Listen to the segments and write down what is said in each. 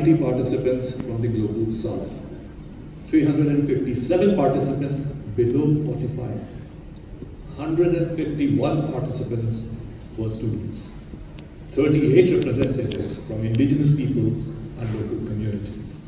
90 participants from the global south, 357 participants below 45, 151 participants were students, 38 representatives from indigenous peoples and local communities,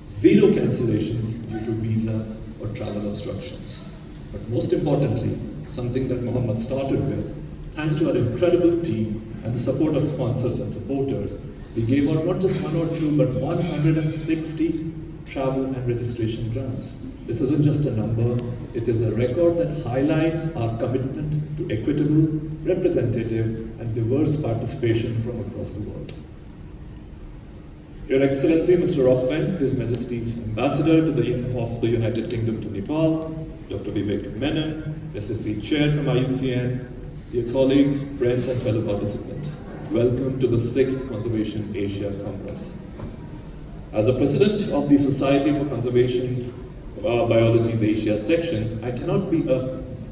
0 cancellations due to visa or travel obstructions. But most importantly, something that Mohammed started with, thanks to our incredible team and the support of sponsors and supporters, we gave out not just 1 or 2, but 160 travel and registration grants. This isn't just a number, it is a record that highlights our commitment to equitable, representative, and diverse participation from across the world. Your Excellency, Mr. Rothman, His Majesty's Ambassador of the United Kingdom to Nepal, Dr. Vivek Menon, SSC Chair from IUCN, dear colleagues, friends, and fellow participants, welcome to the 6th Conservation Asia Congress. As a president of the Society for Conservation Biology's Asia section, I cannot be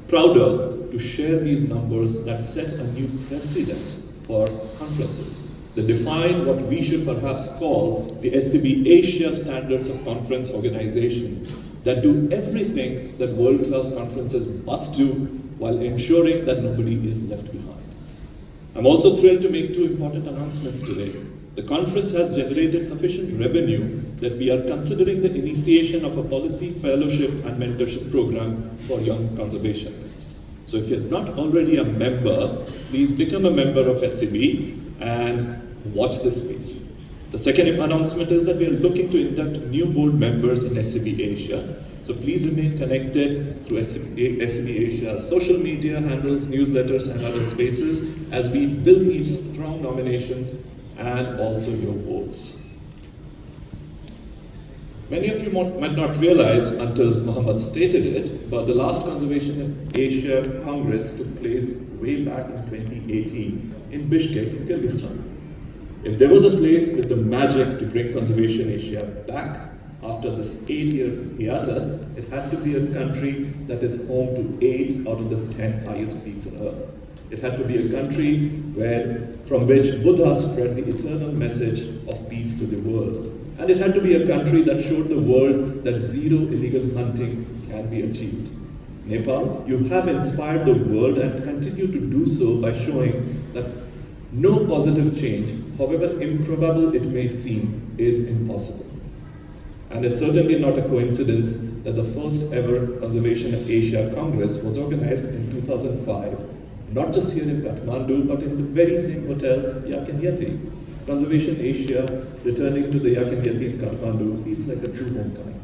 prouder to share these numbers that set a new precedent for conferences, that define what we should perhaps call the SCB Asia Standards of Conference Organization, that do everything that world-class conferences must do while ensuring that nobody is left behind. I'm also thrilled to make 2 important announcements today. The conference has generated sufficient revenue that we are considering the initiation of a policy, fellowship, and mentorship program for young conservationists. So if you're not already a member, please become a member of SCB and watch this space. The second announcement is that we are looking to induct new board members in SCB Asia. So please remain connected through SCB Asia's social media handles, newsletters, and other spaces, as we will need strong nominations and also your votes. Many of you might not realize until Mohammed stated it, but the last Conservation Asia Congress took place way back in 2018 in Bishkek, in Kyrgyzstan. If there was a place with the magic to bring Conservation Asia back after this 8-year hiatus, it had to be a country that is home to 8 out of the 10 highest peaks on earth. It had to be a country from which Buddha spread the eternal message of peace to the world. And it had to be a country that showed the world that 0 illegal hunting can be achieved. Nepal, you have inspired the world and continue to do so by showing that no positive change, however improbable it may seem, is impossible. And it's certainly not a coincidence that the first ever Conservation Asia Congress was organized in 2005, not just here in Kathmandu, but in the very same hotel, Yak and Yeti. Conservation Asia returning to the Yak and Yeti in Kathmandu feels like a true homecoming.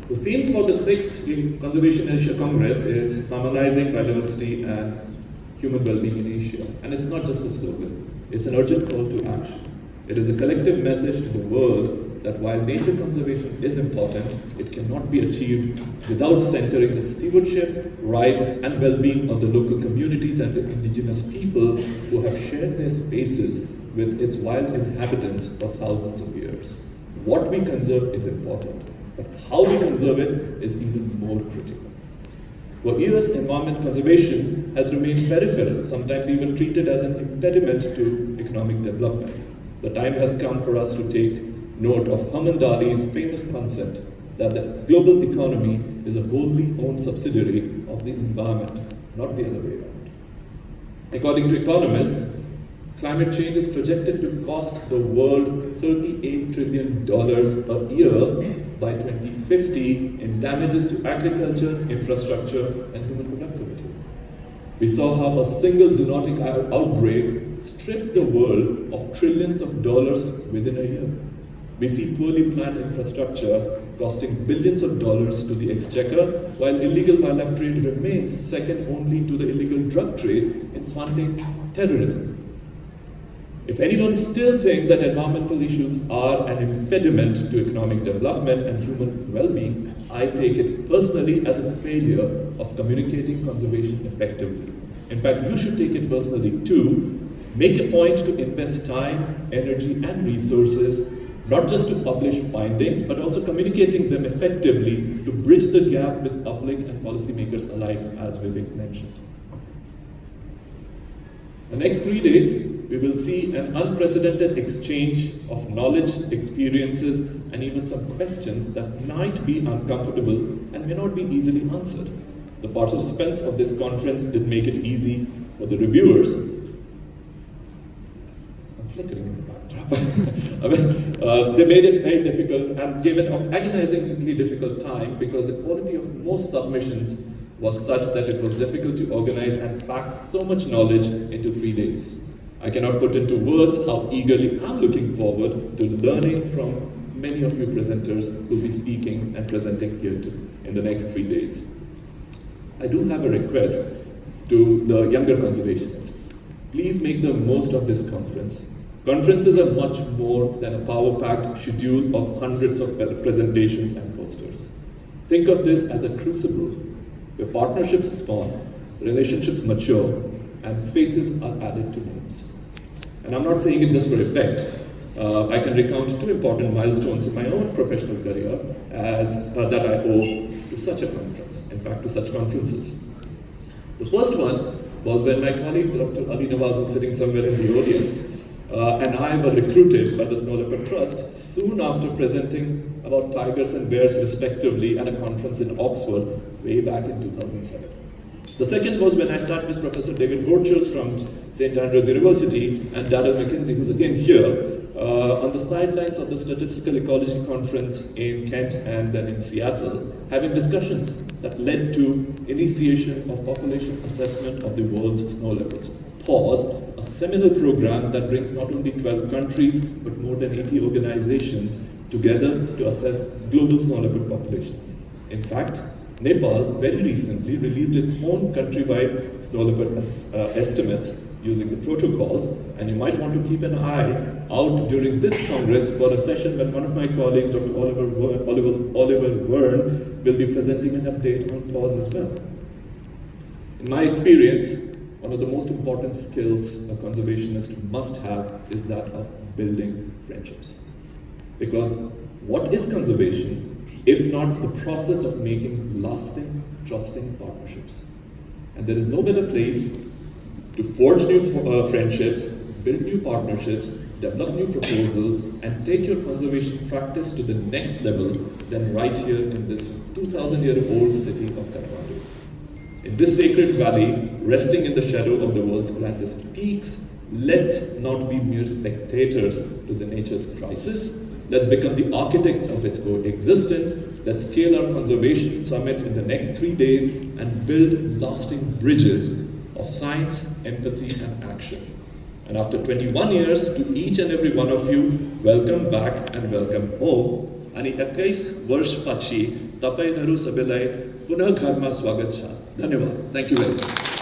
The theme for the 6th Conservation Asia Congress is Harmonizing Biodiversity and Human Well-being in Asia. And it's not just a slogan, it's an urgent call to action. It is a collective message to the world that while nature conservation is important, it cannot be achieved without centering the stewardship, rights, and well-being of the local communities and the indigenous people who have shared their spaces with its wild inhabitants for thousands of years. What we conserve is important, but how we conserve it is even more critical. For years, environment conservation has remained peripheral, sometimes even treated as an impediment to economic development. The time has come for us to take note of Herman Daly's famous concept that the global economy is a wholly owned subsidiary of the environment, not the other way around. According to economists, climate change is projected to cost the world $38 trillion a year by 2050 in damages to agriculture, infrastructure, and human productivity. We saw how a single zoonotic outbreak stripped the world of trillions of dollars within a year. We see poorly planned infrastructure costing billions of dollars to the exchequer, while illegal wildlife trade remains second only to the illegal drug trade in funding terrorism. If anyone still thinks that environmental issues are an impediment to economic development and human well-being, I take it personally as a failure of communicating conservation effectively. In fact, you should take it personally too. Make a point to invest time, energy, and resources, not just to publish findings, but also communicating them effectively to bridge the gap with public and policymakers alike, as Vivek mentioned. The next 3 days, we will see an unprecedented exchange of knowledge, experiences, and even some questions that might be uncomfortable and may not be easily answered. The participants of this conference did make it easy for the reviewers. I'm flickering in the backdrop. They made it very difficult and gave it an agonizingly difficult time because the quality of most submissions was such that it was difficult to organize and pack so much knowledge into 3 days. I cannot put into words how eagerly I'm looking forward to learning from many of you presenters who will be speaking and presenting here in the next 3 days. I do have a request to the younger conservationists. Please make the most of this conference. Conferences are much more than a power-packed schedule of hundreds of presentations and posters. Think of this as a crucible where partnerships spawn, relationships mature, and faces are added to names. And I'm not saying it just for effect. I can recount 2 important milestones in my own professional career that I owe to such a conference, in fact to such conferences. The first one was when my colleague Dr. Ali Nawaz was sitting somewhere in the audience and I were recruited by the Snow Leopard Trust soon after presenting about tigers and bears respectively at a conference in Oxford way back in 2007. The second was when I sat with Professor David Borchers from St. Andrews University and Daryl McKenzie, who's again here, on the sidelines of the Statistical Ecology Conference in Kent and then in Seattle, having discussions that led to initiation of population assessment of the world's snow leopards. PAWS, a seminal program that brings not only 12 countries, but more than 80 organizations together to assess global snow leopard populations. In fact, Nepal very recently released its own countrywide snow leopard estimates using the protocols, and you might want to keep an eye out during this Congress for a session when one of my colleagues, Dr. Oliver Wern, will be presenting an update on PAWS as well. In my experience, one of the most important skills a conservationist must have is that of building friendships. Because what is conservation if not the process of making lasting, trusting partnerships? And there is no better place to forge new friendships, build new partnerships, develop new proposals, and take your conservation practice to the next level than right here in this 2,000-year-old city of Kathmandu. In this sacred valley, resting in the shadow of the world's grandest peaks, let's not be mere spectators to the nature's crisis. Let's become the architects of its coexistence. Let's scale our conservation summits in the next 3 days and build lasting bridges of science, empathy, and action. And after 21 years, to each and every one of you, welcome back and welcome home. Ani 21 वर्ष पछि तपाईहरु सबैलाई पुनः घरमा स्वागत छ. धन्यवाद. Thank you very much.